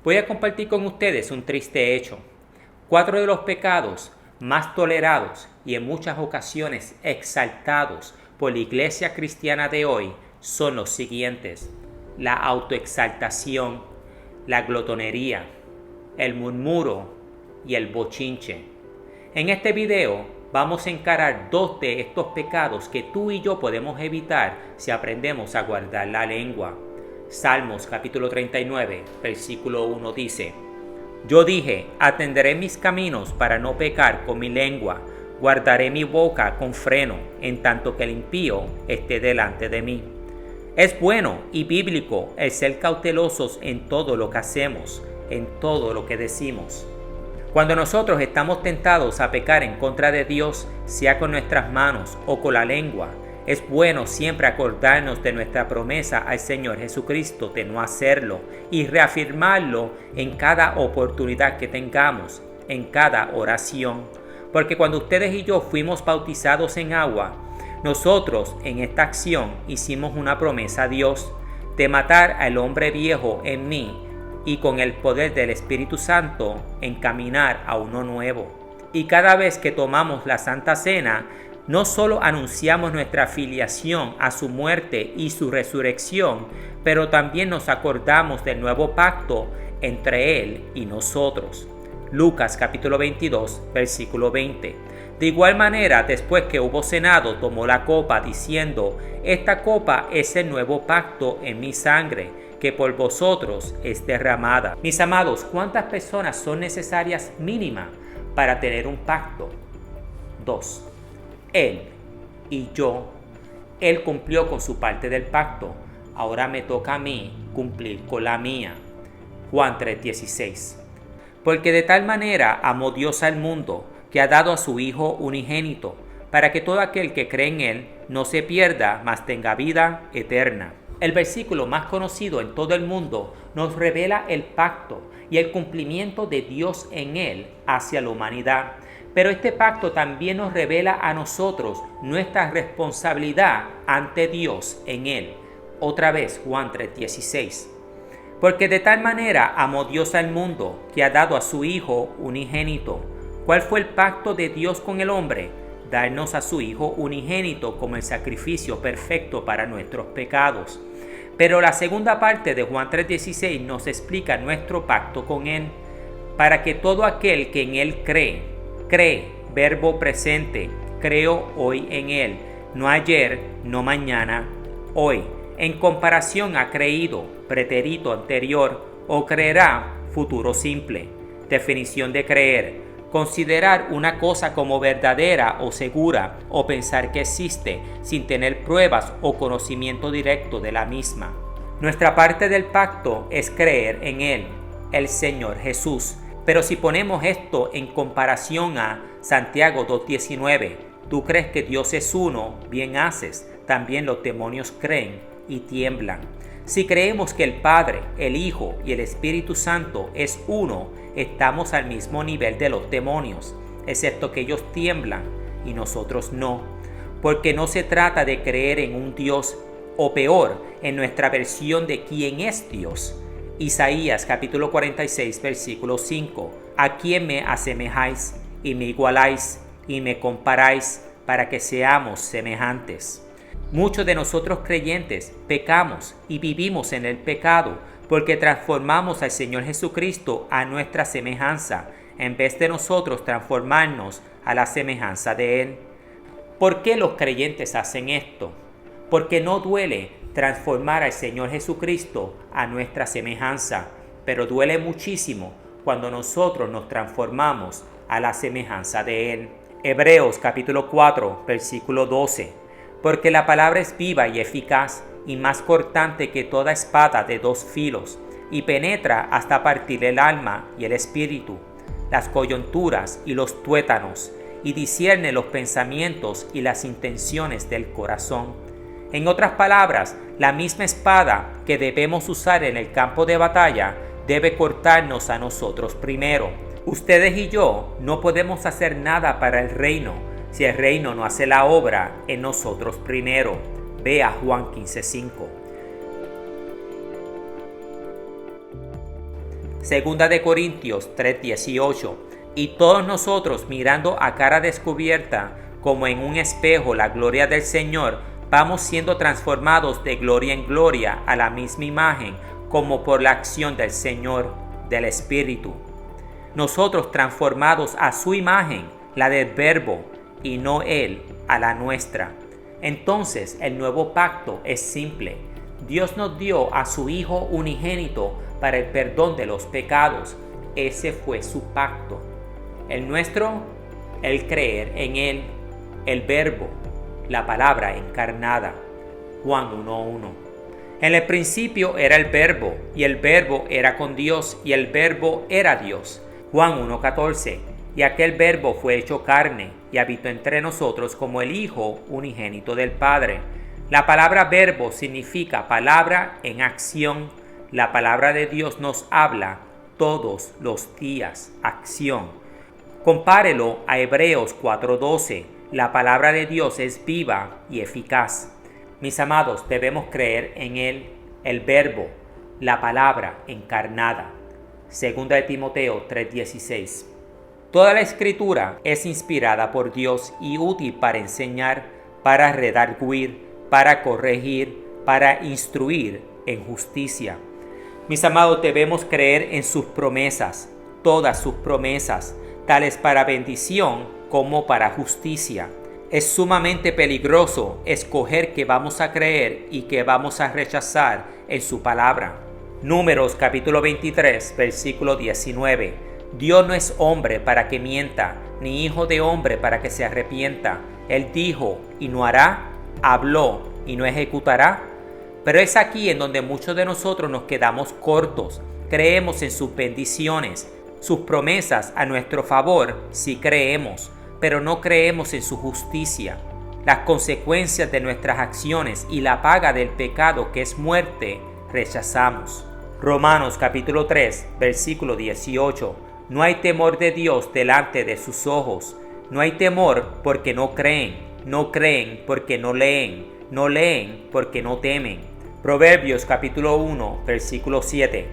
Voy a compartir con ustedes un triste hecho. 4 de los pecados más tolerados y en muchas ocasiones exaltados por la iglesia cristiana de hoy son los siguientes: la autoexaltación, la glotonería, el murmuro y el bochinche. En este video vamos a encarar 2 de estos pecados que tú y yo podemos evitar si aprendemos a guardar la lengua. Salmos capítulo 39, versículo 1 dice: Yo dije, atenderé mis caminos para no pecar con mi lengua, guardaré mi boca con freno, en tanto que el impío esté delante de mí. Es bueno y bíblico el ser cautelosos en todo lo que hacemos, en todo lo que decimos. Cuando nosotros estamos tentados a pecar en contra de Dios, sea con nuestras manos o con la lengua, es bueno siempre acordarnos de nuestra promesa al Señor Jesucristo de no hacerlo y reafirmarlo en cada oportunidad que tengamos, en cada oración. Porque cuando ustedes y yo fuimos bautizados en agua, nosotros en esta acción hicimos una promesa a Dios de matar al hombre viejo en mí y con el poder del Espíritu Santo encaminar a uno nuevo. Y cada vez que tomamos la Santa Cena, no solo anunciamos nuestra filiación a su muerte y su resurrección, pero también nos acordamos del nuevo pacto entre Él y nosotros. Lucas capítulo 22, versículo 20. De igual manera, después que hubo cenado, tomó la copa diciendo: Esta copa es el nuevo pacto en mi sangre, que por vosotros es derramada. Mis amados, ¿cuántas personas son necesarias mínimas para tener un pacto? 2. Él y yo. Él cumplió con su parte del pacto. Ahora me toca a mí cumplir con la mía. Juan 3:16. Porque de tal manera amó Dios al mundo, que ha dado a su Hijo unigénito, para que todo aquel que cree en Él no se pierda, mas tenga vida eterna. El versículo más conocido en todo el mundo nos revela el pacto y el cumplimiento de Dios en Él hacia la humanidad. Pero este pacto también nos revela a nosotros nuestra responsabilidad ante Dios en Él. Otra vez, Juan 3:16. Porque de tal manera amó Dios al mundo, que ha dado a su Hijo unigénito. ¿Cuál fue el pacto de Dios con el hombre? Darnos a su Hijo unigénito como el sacrificio perfecto para nuestros pecados. Pero la segunda parte de Juan 3:16 nos explica nuestro pacto con Él, para que todo aquel que en Él cree, verbo presente, creo hoy en Él, no ayer, no mañana, hoy, en comparación a creído, pretérito anterior, o creerá, futuro simple. Definición de creer: considerar una cosa como verdadera o segura, o pensar que existe sin tener pruebas o conocimiento directo de la misma. Nuestra parte del pacto es creer en Él, el Señor Jesús. Pero si ponemos esto en comparación a Santiago 2:19, tú crees que Dios es uno, bien haces, también los demonios creen y tiemblan. Si creemos que el Padre, el Hijo y el Espíritu Santo es uno, estamos al mismo nivel de los demonios, excepto que ellos tiemblan y nosotros no. Porque no se trata de creer en un Dios, o peor, en nuestra versión de quién es Dios. Isaías capítulo 46, versículo 5. ¿A quién me asemejáis y me igualáis y me comparáis para que seamos semejantes? Muchos de nosotros creyentes pecamos y vivimos en el pecado porque transformamos al Señor Jesucristo a nuestra semejanza, en vez de nosotros transformarnos a la semejanza de Él. ¿Por qué los creyentes hacen esto? Porque no duele transformar al Señor Jesucristo a nuestra semejanza, pero duele muchísimo cuando nosotros nos transformamos a la semejanza de Él. Hebreos capítulo 4, versículo 12. Porque la palabra es viva y eficaz, y más cortante que toda espada de 2 filos, y penetra hasta partir el alma y el espíritu, las coyunturas y los tuétanos, y discierne los pensamientos y las intenciones del corazón. En otras palabras, la misma espada que debemos usar en el campo de batalla debe cortarnos a nosotros primero. Ustedes y yo no podemos hacer nada para el reino si el reino no hace la obra en nosotros primero. Vea Juan 15:5. Segunda de Corintios 3:18. Y todos nosotros, mirando a cara descubierta, como en un espejo, la gloria del Señor, vamos siendo transformados de gloria en gloria a la misma imagen, como por la acción del Señor, del Espíritu. Nosotros transformados a su imagen, la del Verbo, y no Él a la nuestra. Entonces el nuevo pacto es simple. Dios nos dio a su Hijo unigénito para el perdón de los pecados. Ese fue su pacto. El nuestro, el creer en Él, el Verbo, la palabra encarnada. Juan 1:1. En el principio era el Verbo, y el Verbo era con Dios, y el Verbo era Dios. Juan 1:14. Y aquel Verbo fue hecho carne, y habitó entre nosotros como el Hijo unigénito del Padre. La palabra verbo significa palabra en acción. La palabra de Dios nos habla todos los días, acción. Compárelo a Hebreos 4:12. La palabra de Dios es viva y eficaz. Mis amados, debemos creer en Él, el Verbo, la palabra encarnada. Segunda de Timoteo 3:16. Toda la Escritura es inspirada por Dios y útil para enseñar, para redarguir, para corregir, para instruir en justicia. Mis amados, debemos creer en sus promesas, todas sus promesas, tales para bendición como para justicia. Es sumamente peligroso escoger qué vamos a creer y qué vamos a rechazar en su palabra. Números capítulo 23, versículo 19. Dios no es hombre para que mienta, ni hijo de hombre para que se arrepienta. Él dijo y no hará, habló y no ejecutará. Pero es aquí en donde muchos de nosotros nos quedamos cortos. Creemos en sus bendiciones, sus promesas a nuestro favor, sí creemos, pero no creemos en su justicia. Las consecuencias de nuestras acciones y la paga del pecado, que es muerte, rechazamos. Romanos capítulo 3, versículo 18. No hay temor de Dios delante de sus ojos. No hay temor porque no creen. No creen porque no leen. No leen porque no temen. Proverbios capítulo 1, versículo 7.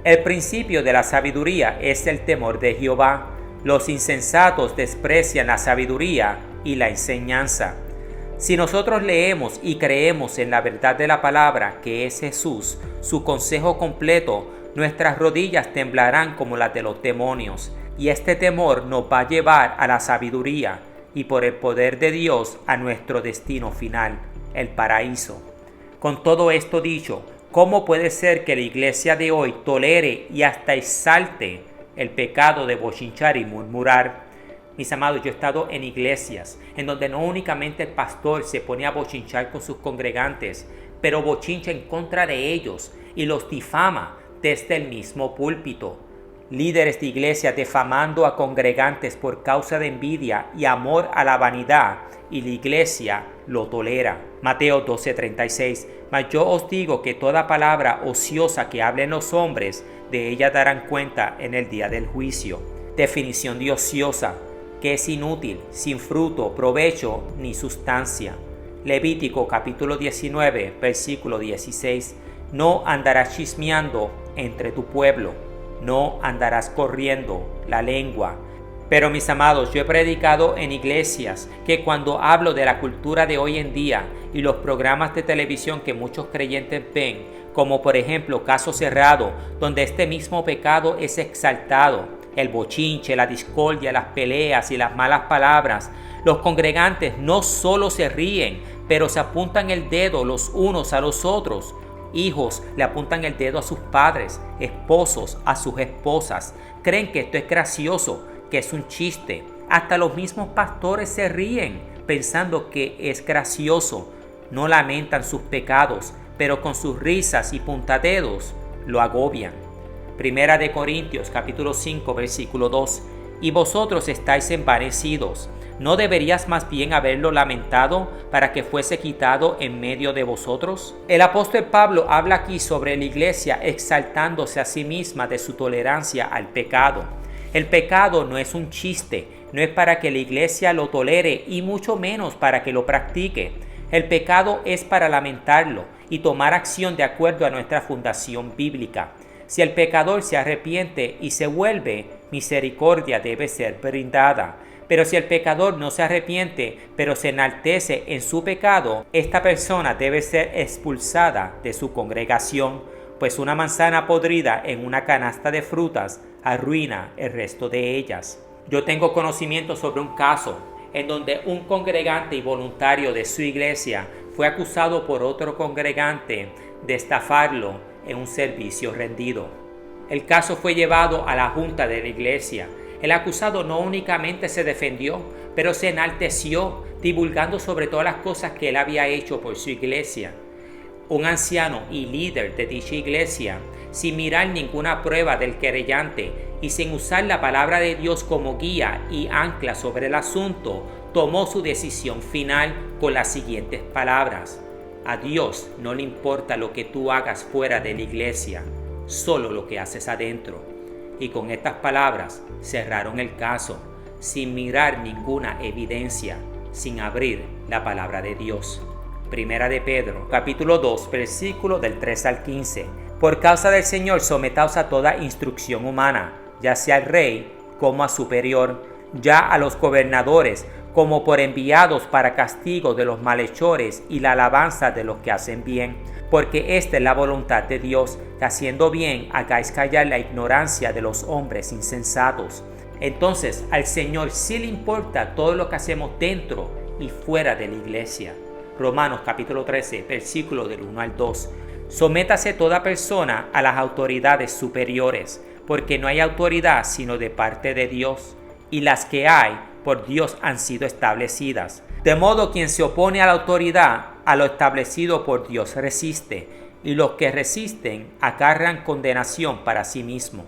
El principio de la sabiduría es el temor de Jehová. Los insensatos desprecian la sabiduría y la enseñanza. Si nosotros leemos y creemos en la verdad de la palabra, que es Jesús, su consejo completo, nuestras rodillas temblarán como las de los demonios, y este temor nos va a llevar a la sabiduría y por el poder de Dios a nuestro destino final, el paraíso. Con todo esto dicho, ¿cómo puede ser que la iglesia de hoy tolere y hasta exalte el pecado de bochinchar y murmurar? Mis amados, yo he estado en iglesias en donde no únicamente el pastor se pone a bochinchar con sus congregantes, pero bochincha en contra de ellos y los difama desde el mismo púlpito. Líderes de iglesia defamando a congregantes por causa de envidia y amor a la vanidad, y la iglesia lo tolera. Mateo 12:36. Mas yo os digo que toda palabra ociosa que hablen los hombres, de ella darán cuenta en el día del juicio. Definición de ociosa, que es inútil, sin fruto, provecho ni sustancia. Levítico capítulo 19, versículo 16. No andarás chismeando entre tu pueblo, no andarás corriendo la lengua. Pero mis amados, yo he predicado en iglesias que cuando hablo de la cultura de hoy en día y los programas de televisión que muchos creyentes ven, como por ejemplo Caso Cerrado, donde este mismo pecado es exaltado, el bochinche, la discordia, las peleas y las malas palabras, los congregantes no solo se ríen, pero se apuntan el dedo los unos a los otros. Hijos le apuntan el dedo a sus padres, esposos a sus esposas. Creen que esto es gracioso, que es un chiste. Hasta los mismos pastores se ríen pensando que es gracioso. No lamentan sus pecados, pero con sus risas y puntadedos lo agobian. Primera de Corintios capítulo 5 versículo 2. Y vosotros estáis envanecidos. ¿No deberías más bien haberlo lamentado para que fuese quitado en medio de vosotros? El apóstol Pablo habla aquí sobre la iglesia exaltándose a sí misma de su tolerancia al pecado. El pecado no es un chiste, no es para que la iglesia lo tolere y mucho menos para que lo practique. El pecado es para lamentarlo y tomar acción de acuerdo a nuestra fundación bíblica. Si el pecador se arrepiente y se vuelve, misericordia debe ser brindada. Pero si el pecador no se arrepiente, pero se enaltece en su pecado, esta persona debe ser expulsada de su congregación, pues una manzana podrida en una canasta de frutas arruina el resto de ellas. Yo tengo conocimiento sobre un caso en donde un congregante y voluntario de su iglesia fue acusado por otro congregante de estafarlo en un servicio rendido. El caso fue llevado a la junta de la iglesia. El acusado no únicamente se defendió, pero se enalteció, divulgando sobre todas las cosas que él había hecho por su iglesia. Un anciano y líder de dicha iglesia, sin mirar ninguna prueba del querellante y sin usar la palabra de Dios como guía y ancla sobre el asunto, tomó su decisión final con las siguientes palabras: a Dios no le importa lo que tú hagas fuera de la iglesia, solo lo que haces adentro. Y con estas palabras cerraron el caso, sin mirar ninguna evidencia, sin abrir la palabra de Dios. Primera de Pedro, capítulo 2, versículo del 3 al 15. Por causa del Señor, sometaos a toda instrucción humana, ya sea al rey como a superior, ya a los gobernadores, como por enviados para castigo de los malhechores y la alabanza de los que hacen bien. Porque esta es la voluntad de Dios, que haciendo bien hagáis callar la ignorancia de los hombres insensatos. Entonces al Señor sí le importa todo lo que hacemos dentro y fuera de la iglesia. Romanos capítulo 13, versículo del 1 al 2. Sométase toda persona a las autoridades superiores, porque no hay autoridad sino de parte de Dios, y las que hay por Dios han sido establecidas. De modo quien se opone a la autoridad, a lo establecido por Dios resiste, y los que resisten acarrean condenación para sí mismo.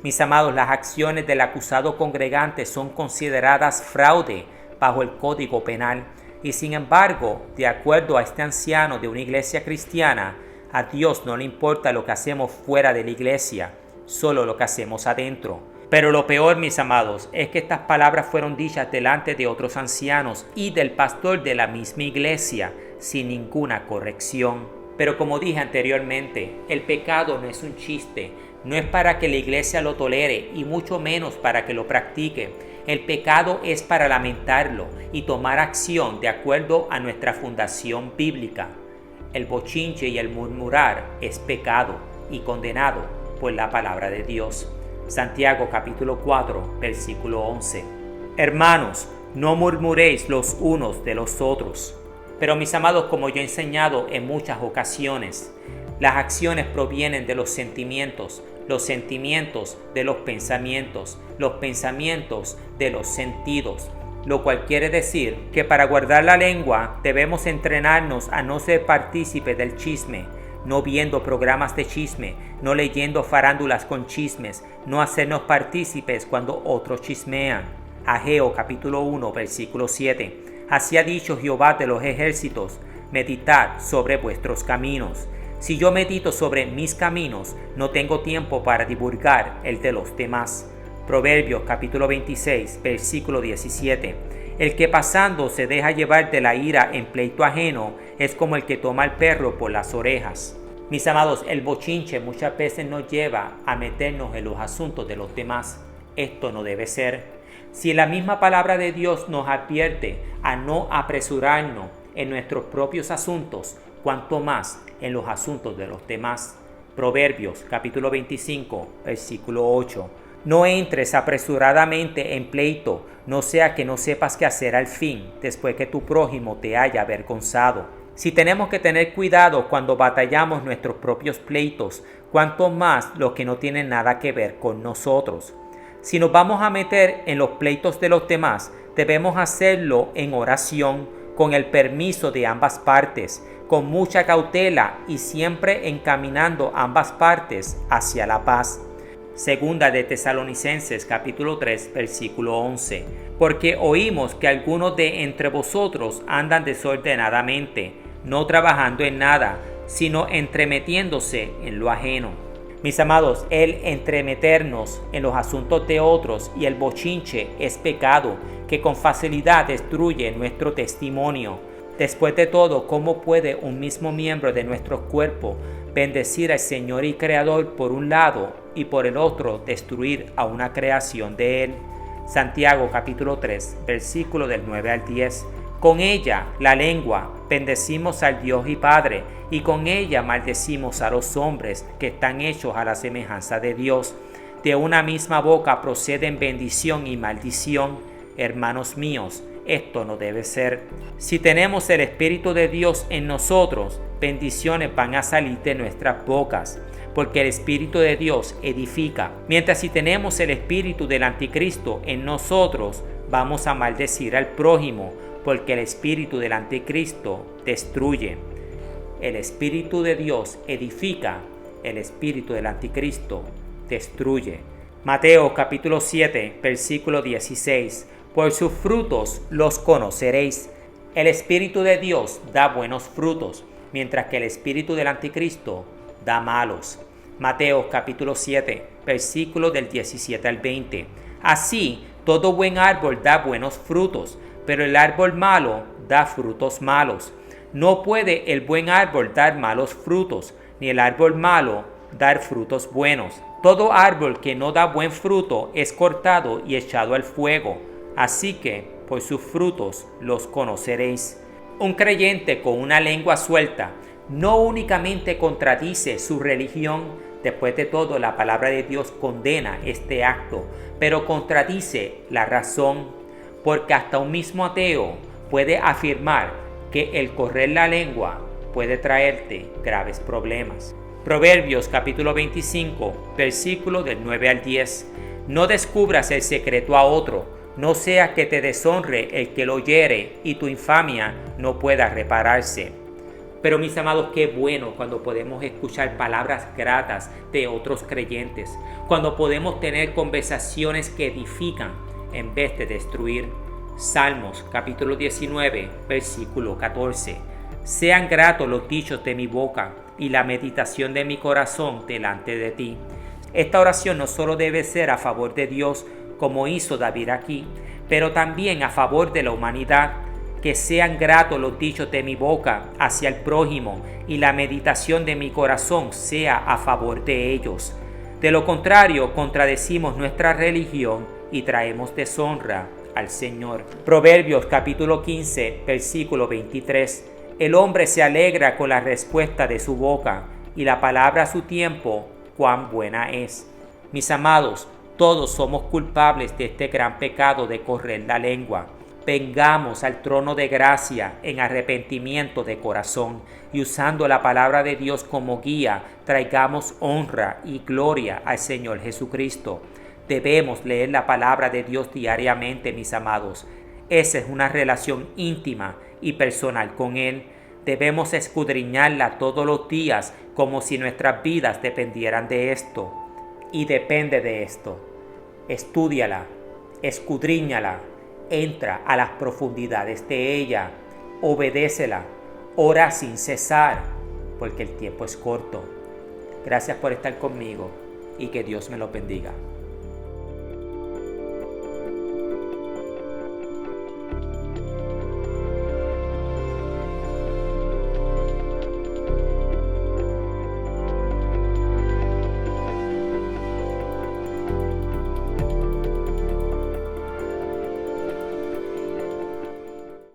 Mis amados, las acciones del acusado congregante son consideradas fraude bajo el Código Penal, y sin embargo, de acuerdo a este anciano de una iglesia cristiana, a Dios no le importa lo que hacemos fuera de la iglesia, solo lo que hacemos adentro. Pero lo peor, mis amados, es que estas palabras fueron dichas delante de otros ancianos y del pastor de la misma iglesia, sin ninguna corrección. Pero como dije anteriormente, el pecado no es un chiste, no es para que la iglesia lo tolere y mucho menos para que lo practique. El pecado es para lamentarlo y tomar acción de acuerdo a nuestra fundación bíblica. El bochinche y el murmurar es pecado y condenado por la palabra de Dios. Santiago capítulo 4, versículo 11. Hermanos, no murmuréis los unos de los otros. Pero mis amados, como yo he enseñado en muchas ocasiones, las acciones provienen de los sentimientos de los pensamientos de los sentidos, lo cual quiere decir que para guardar la lengua debemos entrenarnos a no ser partícipes del chisme, no viendo programas de chisme, no leyendo farándulas con chismes, no hacernos partícipes cuando otros chismean. Ageo capítulo 1 versículo 7. Así ha dicho Jehová de los ejércitos: meditad sobre vuestros caminos. Si yo medito sobre mis caminos, no tengo tiempo para divulgar el de los demás. Proverbios capítulo 26 versículo 17. El que pasando se deja llevar de la ira en pleito ajeno es como el que toma al perro por las orejas. Mis amados, el bochinche muchas veces nos lleva a meternos en los asuntos de los demás. Esto no debe ser. Si la misma palabra de Dios nos advierte a no apresurarnos en nuestros propios asuntos, cuanto más en los asuntos de los demás. Proverbios capítulo 25 versículo 8. No entres apresuradamente en pleito, no sea que no sepas qué hacer al fin, después que tu prójimo te haya avergonzado. Si tenemos que tener cuidado cuando batallamos nuestros propios pleitos, cuanto más los que no tienen nada que ver con nosotros. Si nos vamos a meter en los pleitos de los demás, debemos hacerlo en oración, con el permiso de ambas partes, con mucha cautela y siempre encaminando ambas partes hacia la paz. Segunda de Tesalonicenses capítulo 3 versículo 11. Porque oímos que algunos de entre vosotros andan desordenadamente, no trabajando en nada, sino entremetiéndose en lo ajeno. Mis amados, el entremeternos en los asuntos de otros y el bochinche es pecado que con facilidad destruye nuestro testimonio. Después de todo, ¿cómo puede un mismo miembro de nuestro cuerpo bendecir al Señor y Creador por un lado y por el otro destruir a una creación de Él. Santiago capítulo 3, versículo del 9 al 10. Con ella, la lengua, bendecimos al Dios y Padre, y con ella maldecimos a los hombres que están hechos a la semejanza de Dios. De una misma boca proceden bendición y maldición. Hermanos míos, esto no debe ser. Si tenemos el Espíritu de Dios en nosotros, bendiciones van a salir de nuestras bocas, porque el Espíritu de Dios edifica. Mientras si tenemos el espíritu del anticristo en nosotros, vamos a maldecir al prójimo, porque el espíritu del anticristo destruye. El Espíritu de Dios edifica, el espíritu del anticristo destruye. Mateo capítulo 7, versículo 16. Por sus frutos los conoceréis. El Espíritu de Dios da buenos frutos, mientras que el espíritu del anticristo da malos. Mateo capítulo 7, versículos del 17 al 20. Así, todo buen árbol da buenos frutos, pero el árbol malo da frutos malos. No puede el buen árbol dar malos frutos, ni el árbol malo dar frutos buenos. Todo árbol que no da buen fruto es cortado y echado al fuego. Así que, por sus frutos los conoceréis. Un creyente con una lengua suelta no únicamente contradice su religión, después de todo la palabra de Dios condena este acto, pero contradice la razón, porque hasta un mismo ateo puede afirmar que el correr la lengua puede traerte graves problemas. Proverbios capítulo 25, versículo del 9 al 10. No descubras el secreto a otro, no sea que te deshonre el que lo oyere y tu infamia no pueda repararse. Pero mis amados, qué bueno cuando podemos escuchar palabras gratas de otros creyentes, cuando podemos tener conversaciones que edifican en vez de destruir. Salmos capítulo 19, versículo 14. Sean gratos los dichos de mi boca y la meditación de mi corazón delante de ti. Esta oración no solo debe ser a favor de Dios, como hizo David aquí, pero también a favor de la humanidad. Que sean gratos los dichos de mi boca hacia el prójimo y la meditación de mi corazón sea a favor de ellos. De lo contrario, contradecimos nuestra religión y traemos deshonra al Señor. Proverbios capítulo 15, versículo 23. El hombre se alegra con la respuesta de su boca, y la palabra a su tiempo, cuán buena es. Mis amados, todos somos culpables de este gran pecado de correr la lengua. Vengamos al trono de gracia en arrepentimiento de corazón y usando la palabra de Dios como guía, traigamos honra y gloria al Señor Jesucristo. Debemos leer la palabra de Dios diariamente, mis amados. Esa es una relación íntima y personal con Él. Debemos escudriñarla todos los días como si nuestras vidas dependieran de esto. Y depende de esto. Estúdiala, escudriñala. Entra a las profundidades de ella, obedécela, ora sin cesar, porque el tiempo es corto. Gracias por estar conmigo y que Dios me lo bendiga.